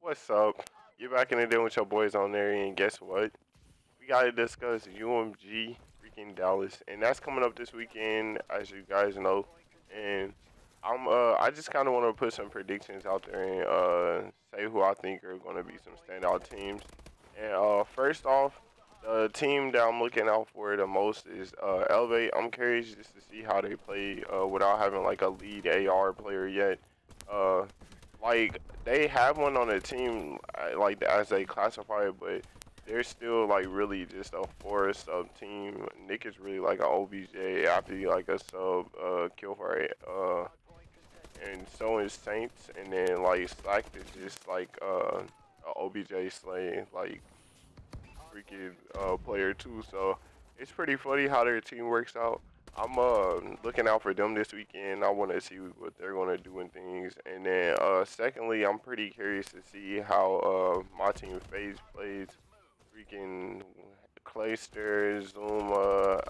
What's up? You're back in the day with your boys on there, and guess what? We gotta discuss UMG freaking Dallas, and that's coming up this weekend, as you guys know. And I just kind of want to put some predictions out there and say who I think are going to be some standout teams. And first off, the team that I'm looking out for the most is Elevate. I'm curious just to see how they play without having like a lead AR player yet. Uh, like they have one on the team, like as they classify it, but they're still like really just a four sub team. Nick is really like an OBJ, after like a sub, Killfire, and so is Saints, and then like Slack is just like a OBJ Slay like freaking player too. So it's pretty funny how their team works out. I'm looking out for them this weekend. I want to see what they're gonna do and things. And then secondly, I'm pretty curious to see how my team FaZe plays. Freaking Clayster, Zuma,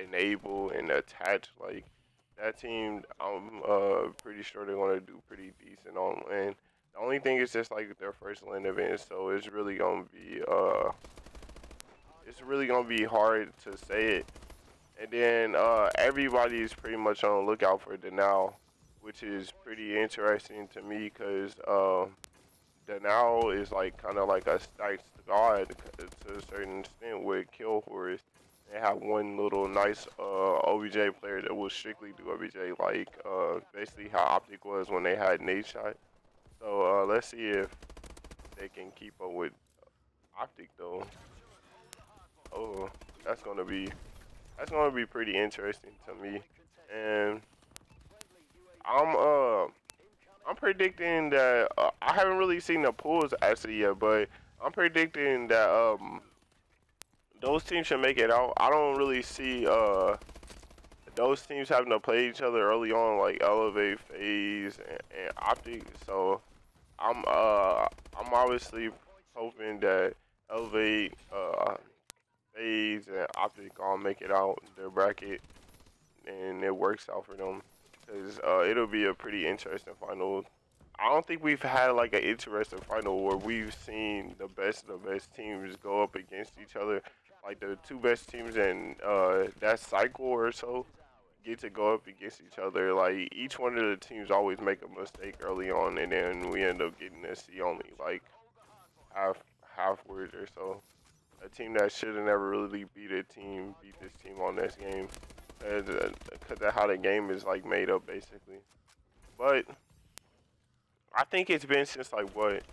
Enable, and Attach. Like that team, I'm pretty sure they're gonna do pretty decent on land. The only thing is just like their first land event, so it's really gonna be hard to say it. And then everybody is pretty much on the lookout for Denal, which is pretty interesting to me because Denal is like kind of like a stacked god to a certain extent with Kill Horse. They have one little nice OBJ player that will strictly do OBJ, like basically how Optic was when they had Nate Shot. So let's see if they can keep up with Optic though. Oh, that's gonna be that's gonna be pretty interesting to me. And I'm I'm predicting that I haven't really seen the pools actually yet, but I'm predicting that those teams should make it out. I don't really see those teams having to play each other early on, like Elevate, FaZe, and Optic. So I'm obviously hoping that Elevate, FaZe, and Optic all make it out their bracket, and it works out for them. Cause it'll be a pretty interesting final. I don't think we've had like an interesting final where we've seen the best of the best teams go up against each other. Like the two best teams in that cycle or so get to go up against each other. Like each one of the teams always make a mistake early on, and then we end up getting to see only like halfwards or so. A team that should have never really beat this team on this game, because of how the game is like made up basically. But I think it's been since like what?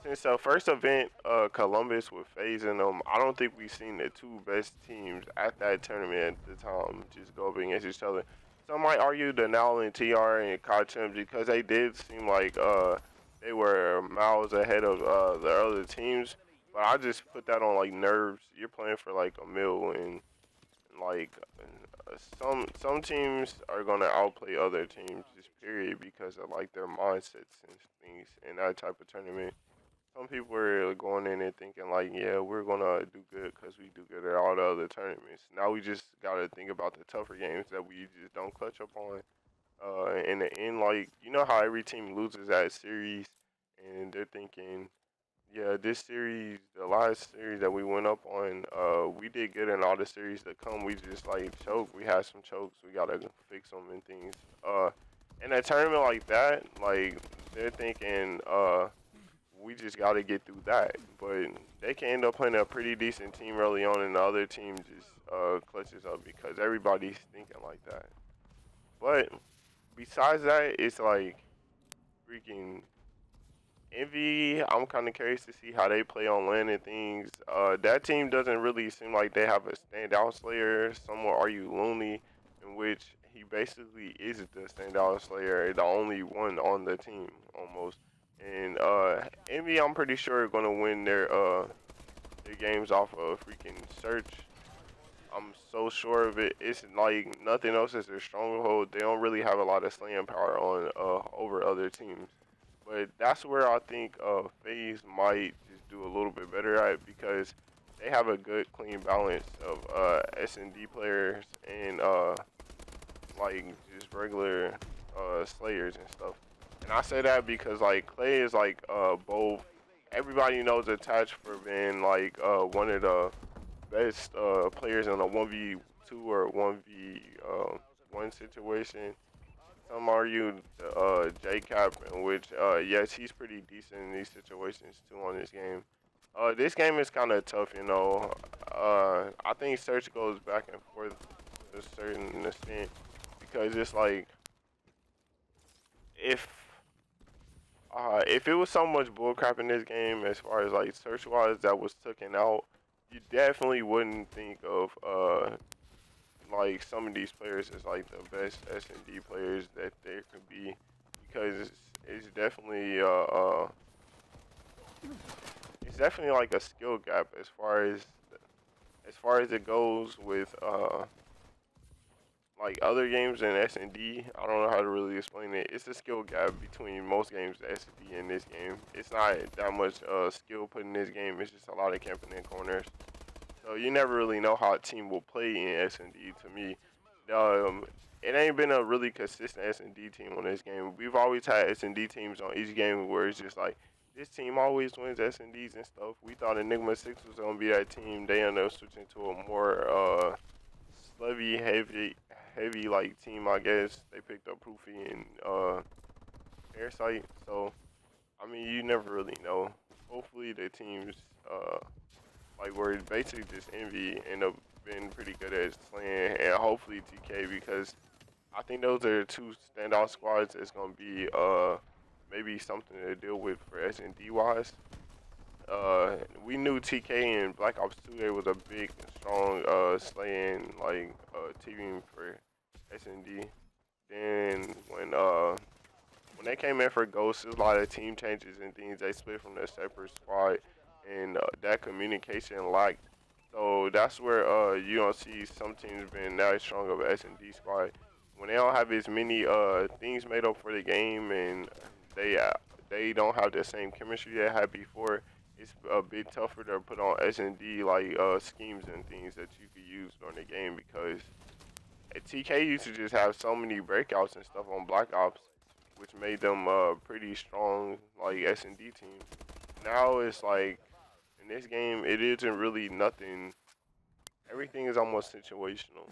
Since the first event, Columbus with FaZe in them, I don't think we've seen the two best teams at that tournament at the time just go up against each other. Some might argue Denal and TR and Kachim because they did seem like they were miles ahead of the other teams. But I just put that on like nerves. You're playing for like a mil, and like some teams are gonna outplay other teams just period because of like their mindsets and things in that type of tournament. Some people are going in and thinking like, yeah, we're gonna do good because we do good at all the other tournaments. Now we just gotta think about the tougher games that we just don't clutch up on. In the end, like you know how every team loses that series, and they're thinking, yeah, this series, the last series that we went up on, we did good in all the series that come. We just like choked. We had some chokes. We gotta fix them and things. In a tournament like that, like they're thinking, we just gotta get through that. But they can end up playing a pretty decent team early on, and the other team just clutches up because everybody's thinking like that. But besides that, it's like freaking Envy. I'm kind of curious to see how they play on land and things. That team doesn't really seem like they have a standout slayer. Some will argue Looney, in which he basically is the standout slayer, the only one on the team almost. And Envy, I'm pretty sure are gonna win their games off of freaking Search. I'm so sure of it. It's like nothing else is their stronghold. They don't really have a lot of slaying power on over other teams. But that's where I think FaZe might just do a little bit better at because they have a good clean balance of S&D players and like just regular slayers and stuff. And I say that because like Clay is like both. Everybody knows attached for being like one of the best players in a 1v2 or 1v1 situation. Some argue J-Cap, in which yes, he's pretty decent in these situations too on this game. This game is kind of tough, you know. I think search goes back and forth to a certain extent because it's like if if it was so much bullcrap in this game as far as like search wise that was taken out, you definitely wouldn't think of like some of these players as like the best S&D players that there could be, because it's definitely it's definitely like a skill gap as far as it goes with like other games in S&D. I don't know how to really explain it. It's a skill gap between most games S&D and this game. It's not that much skill put in this game. It's just a lot of camping in corners. So you never really know how a team will play in S&D. To me, it ain't been a really consistent S&D team on this game. We've always had S&D teams on each game where it's just like this team always wins S&Ds and stuff. We thought Enigma 6 was gonna be that team. They ended up switching to a more slevy heavy like team, I guess. They picked up Proofy and Parasite. So I mean, you never really know. Hopefully the teams like where basically just Envy end up being pretty good at slaying, and hopefully TK, because I think those are two standout squads that's gonna be maybe something to deal with for S&D wise. We knew TK and Black Ops 2 there was a big strong slaying like team for S&D. Then when they came in for Ghost, there was a lot of team changes and things. They split from their separate squad, and that communication lacked. So that's where you don't see some teams being that strong of an S&D squad when they don't have as many things made up for the game, and they don't have the same chemistry they had before. It's a bit tougher to put on S&D like schemes and things that you could use during the game, because TK used to just have so many breakouts and stuff on Black Ops, which made them pretty strong like S&D team. Now it's like in this game it isn't really nothing. Everything is almost situational.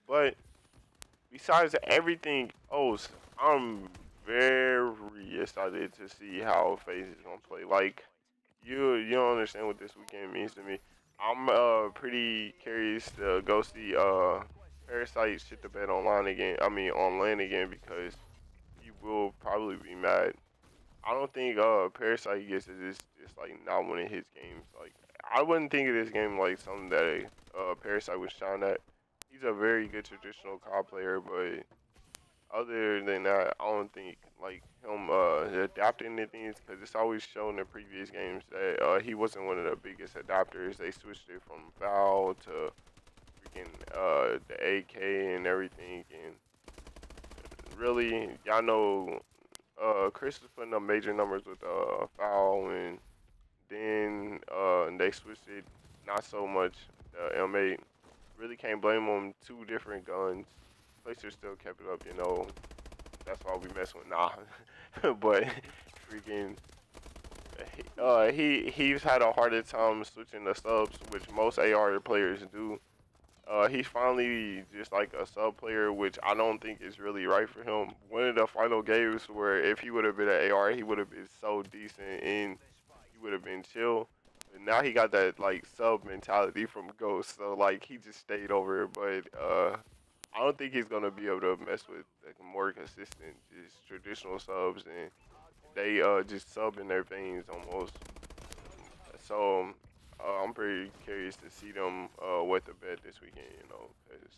But besides everything else, I'm very excited to see how FaZe is gonna play. Like you don't understand what this weekend means to me. I'm pretty curious to go see Parasite shit the bed online again. I mean on LAN again, because he will probably be mad. I don't think Parasite gets it. It's like not one of his games. Like I wouldn't think of this game like something that Parasite would shine at. He's a very good traditional COD player, but other than that, I don't think like him adapting to things, because it's always shown in previous games that he wasn't one of the biggest adapters. They switched it from Foul to freaking the AK and everything, and really, y'all know Chris was putting up major numbers with Foul, and then they switched it not so much. M8 really can't blame them. Two different guns. Placer still kept it up, you know. That's why we mess with but freaking he's had a harder time switching the subs, which most AR players do. He's finally just like a sub player, which I don't think is really right for him. One of the final games where if he would have been an AR, he would have been so decent and he would have been chill. But now he got that like sub mentality from Ghost, so like he just stayed over. But I don't think he's gonna be able to mess with like more consistent, just traditional subs, and they just sub in their veins almost. So I'm pretty curious to see them wet the bed this weekend, you know, because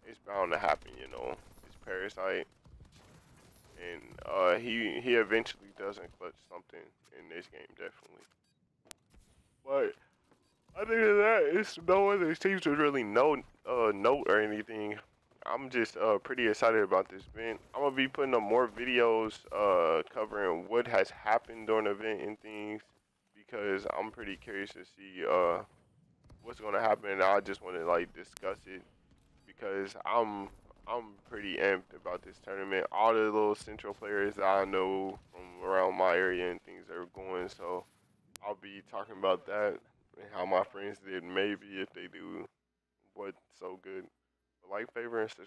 it's bound to happen, you know. It's Parasite, and he eventually doesn't clutch something in this game, definitely. But other than that, it's no other teams to really note or anything. I'm just pretty excited about this event. I'm gonna be putting up more videos covering what has happened during the event and things, because I'm pretty curious to see what's gonna happen. And I just want to like discuss it, because I'm I'm pretty amped about this tournament. All the little Central players that I know from around my area and things are going, so I'll be talking about that and how my friends did. Maybe if they do what's so good. Like, favorite, and subscribe.